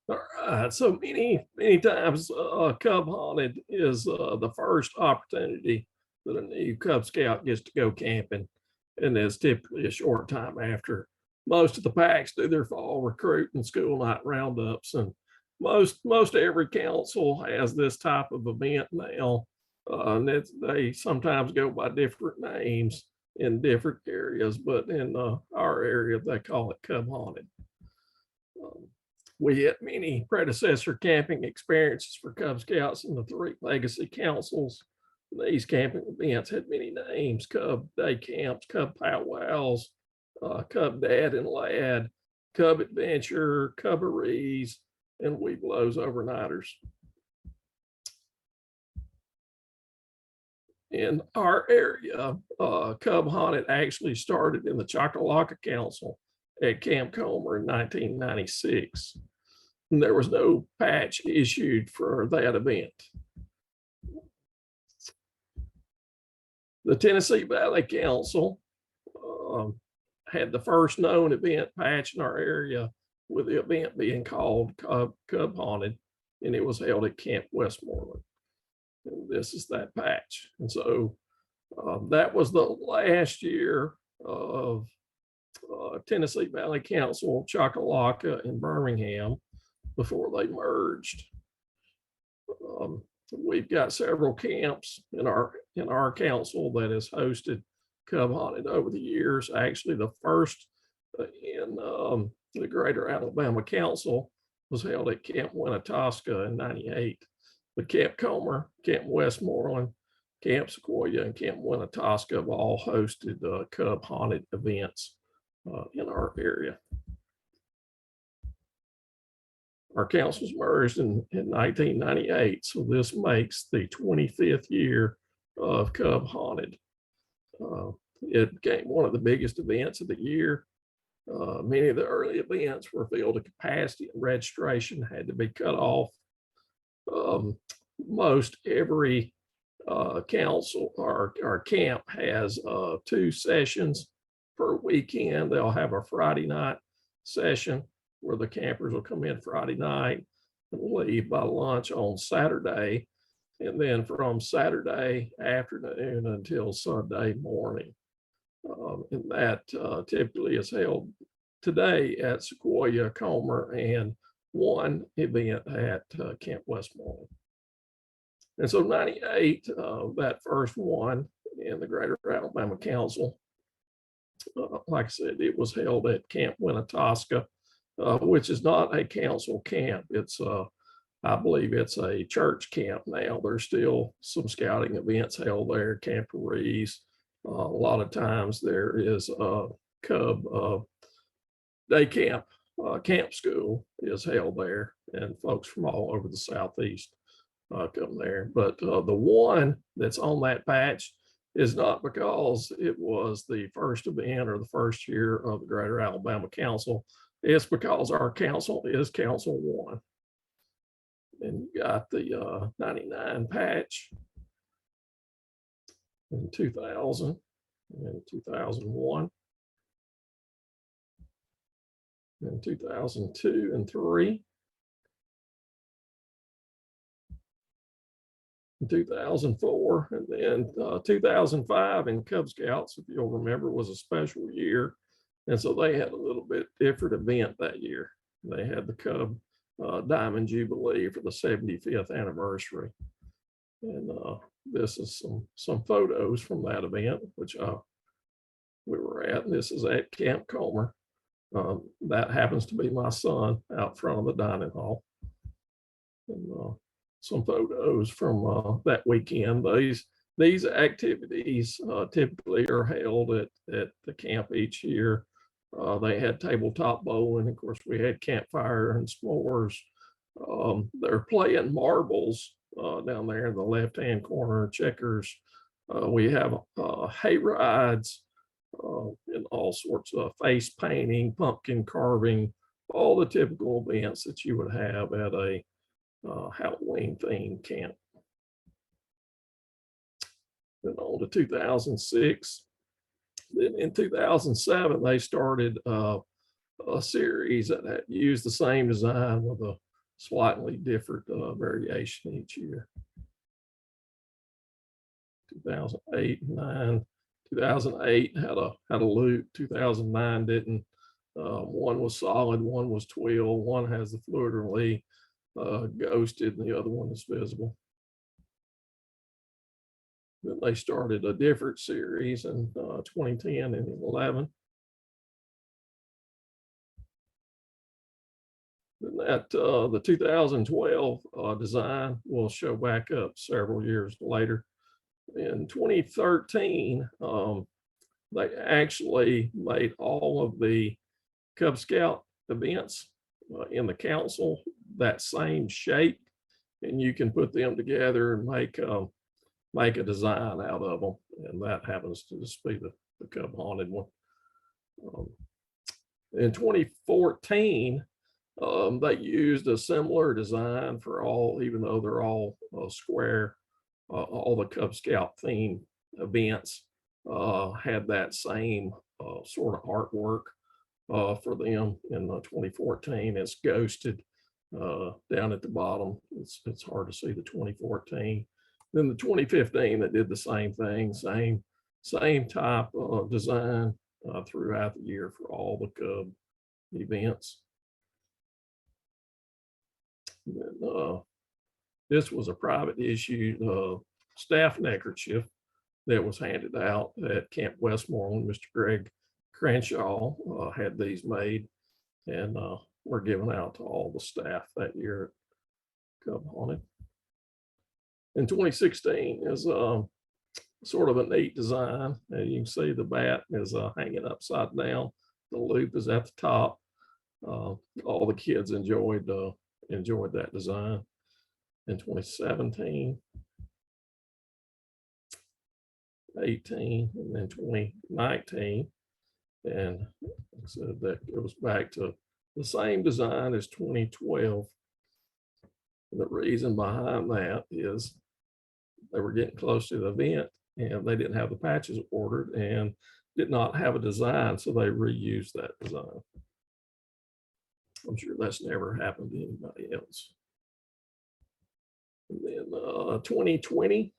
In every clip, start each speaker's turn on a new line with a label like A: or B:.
A: All right, so many times, Cub Haunted is the first opportunity that a new Cub Scout gets to go camping, and it's typically a short time after. Most of the packs do their fall recruit and school night roundups, and most every council has this type of event now, and they sometimes go by different names in different areas, but in our area they call it Cub Haunted. Um, we had many predecessor camping experiences for Cub Scouts and the three legacy councils. These camping events had many names: Cub Day Camps, Cub Powwows, Cub Dad and Lad, Cub Adventure, Cub-O-Rees, and Weeblows Overnighters. In our area, Cub Haunted actually started in the Choctalocca Council at Camp Comer in 1996. And there was no patch issued for that event. The Tennessee Valley Council had the first known event patch in our area, with the event being called Cub Haunted, and it was held at Camp Westmoreland. And this is that patch. And so that was the last year of Tennessee Valley Council, Choctalocca, and Birmingham before they merged. We've got several camps in our council that has hosted Cub Haunted over the years. Actually, the first in the Greater Alabama Council was held at Camp Winnetoska in '98. But Camp Comer, Camp Westmoreland, Camp Sequoia, and Camp Winnetoska have all hosted Cub Haunted events in our area. Our councils merged in 1998, so this makes the 25th year of Cub Haunted. It became one of the biggest events of the year. Many of the early events were filled to capacity, and registration had to be cut off. Most every council or camp has 2 sessions per weekend. They'll have a Friday night session where the campers will come in Friday night and leave by lunch on Saturday, and then from Saturday afternoon until Sunday morning. And that typically is held today at Sequoia, Comer, and one event at Camp Westmoreland. And so '98, that first one in the Greater Alabama Council, like I said, it was held at Camp Winnetoska, which is not a council camp. It's I believe it's a church camp now. There's still some scouting events held there, Camp-O-Rees. A lot of times there is a Cub Day Camp. Camp school is held there, and folks from all over the Southeast come there. But the one that's on that patch is not because it was the first event or the first year of the Greater Alabama Council. It's because our council is Council 1. And you got the 99 patch in 2000 and 2001 and 2002 and 3. In 2004, and then 2005 in Cub Scouts, if you'll remember, was a special year. And so they had a little bit different event that year. They had the Cub Diamond Jubilee for the 75th anniversary. And this is some photos from that event, which we were at. And this is at Camp Comer. That happens to be my son out front of the dining hall. And some photos from that weekend. These activities typically are held at the camp each year. They had tabletop bowling. Of course, we had campfire and s'mores. They're playing marbles down there in the left-hand corner, checkers. We have hay rides and all sorts of face painting, pumpkin carving, all the typical events that you would have at a Halloween themed camp. Then on to 2006. Then in 2007, they started a series that had used the same design with slightly different variation each year. 2008, 9, 2008 had a loop. 2009 didn't. One was solid, one was twill, one has the fluid ghosted, and the other one is visible. Then they started a different series in 2010 and 11. Then that the 2012 design will show back up several years later. In 2013, they actually made all of the Cub Scout events in the council that same shape, and you can put them together and make a design out of them, and that happens to just be the Cub Haunted one. In 2014, they used a similar design for all, even though they're all square. All the Cub Scout theme events had that same sort of artwork for them in 2014. It's ghosted down at the bottom. It's hard to see the 2014. Then the 2015, that did the same thing, same type of design throughout the year for all the Cub events. Then, this was a private issue staff neckerchief that was handed out at Camp Westmoreland. Mr. Greg Crenshaw had these made and were given out to all the staff that year at Cub Haunted. In 2016 is sort of a neat design. You can see the bat is hanging upside down. The loop is at the top. All the kids enjoyed that design. In 2017, 18, and then 2019. And so that goes back to the same design as 2012. And the reason behind that is they were getting close to the event and they didn't have the patches ordered and did not have a design, so they reused that design. I'm sure that's never happened to anybody else. And then 2020,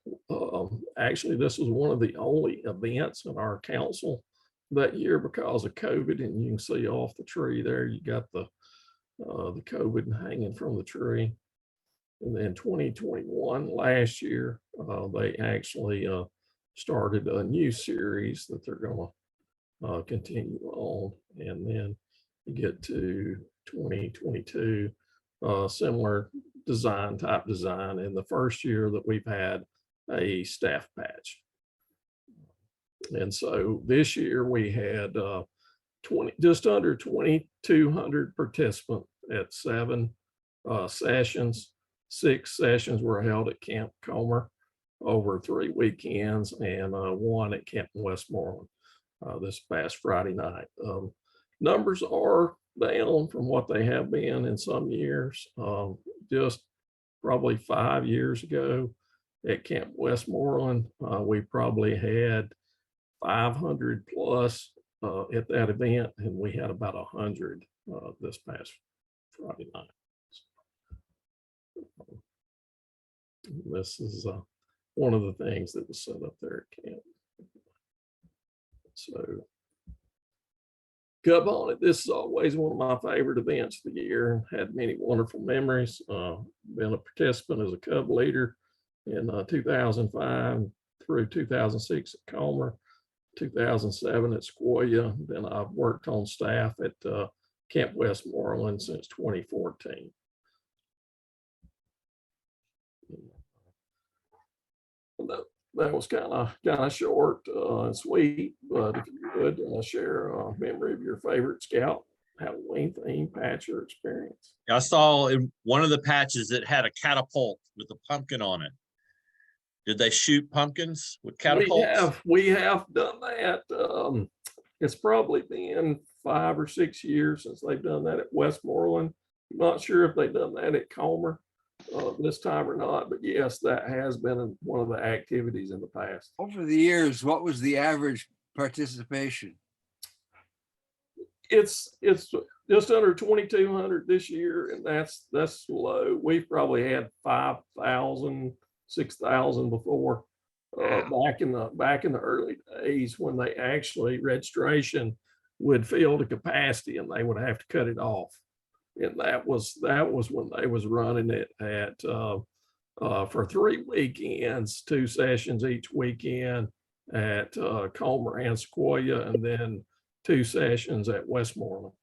A: actually, this was one of the only events in our council that year because of COVID. And you can see off the tree there, you got the COVID hanging from the tree. And then 2021, last year, they actually started a new series that they're going to continue on. And then you get to 2022, similar type design in the first year that we've had a staff patch. And so this year we had just under 2,200 participants at 7 sessions. 6 sessions were held at Camp Comer over 3 weekends, and 1 at Camp Westmoreland this past Friday night. Numbers are down from what they have been in some years. Just probably 5 years ago at Camp Westmoreland, we probably had 500 plus at that event, and we had about 100 this past Friday night. This is one of the things that was set up there at camp. So Cub Haunted, this is always one of my favorite events of the year. Had many wonderful memories. Been a participant as a Cub leader in 2005 through 2006 at Comer, 2007 at Sequoia. Then I've worked on staff at Camp Westmoreland since 2014. That was kind of short and sweet, but if you would share a memory of your favorite Scout Halloween theme patch or experience.
B: I saw in one of the patches that had a catapult with a pumpkin on it. Did they shoot pumpkins with catapults?
A: We have done that. It's probably been 5 or 6 years since they've done that at Westmoreland. I'm not sure if they've done that at Comer this time or not, but yes, that has been one of the activities in the past.
C: Over the years, what was the average participation?
A: It's just under 2,200 this year, and that's low. We've probably had 5,000, 6,000 before. Back in the early days when they actually registration would fill the capacity and they would have to cut it off. And that was when they was running it at for 3 weekends, 2 sessions each weekend at Comer and Sequoia, and then 2 sessions at Westmoreland.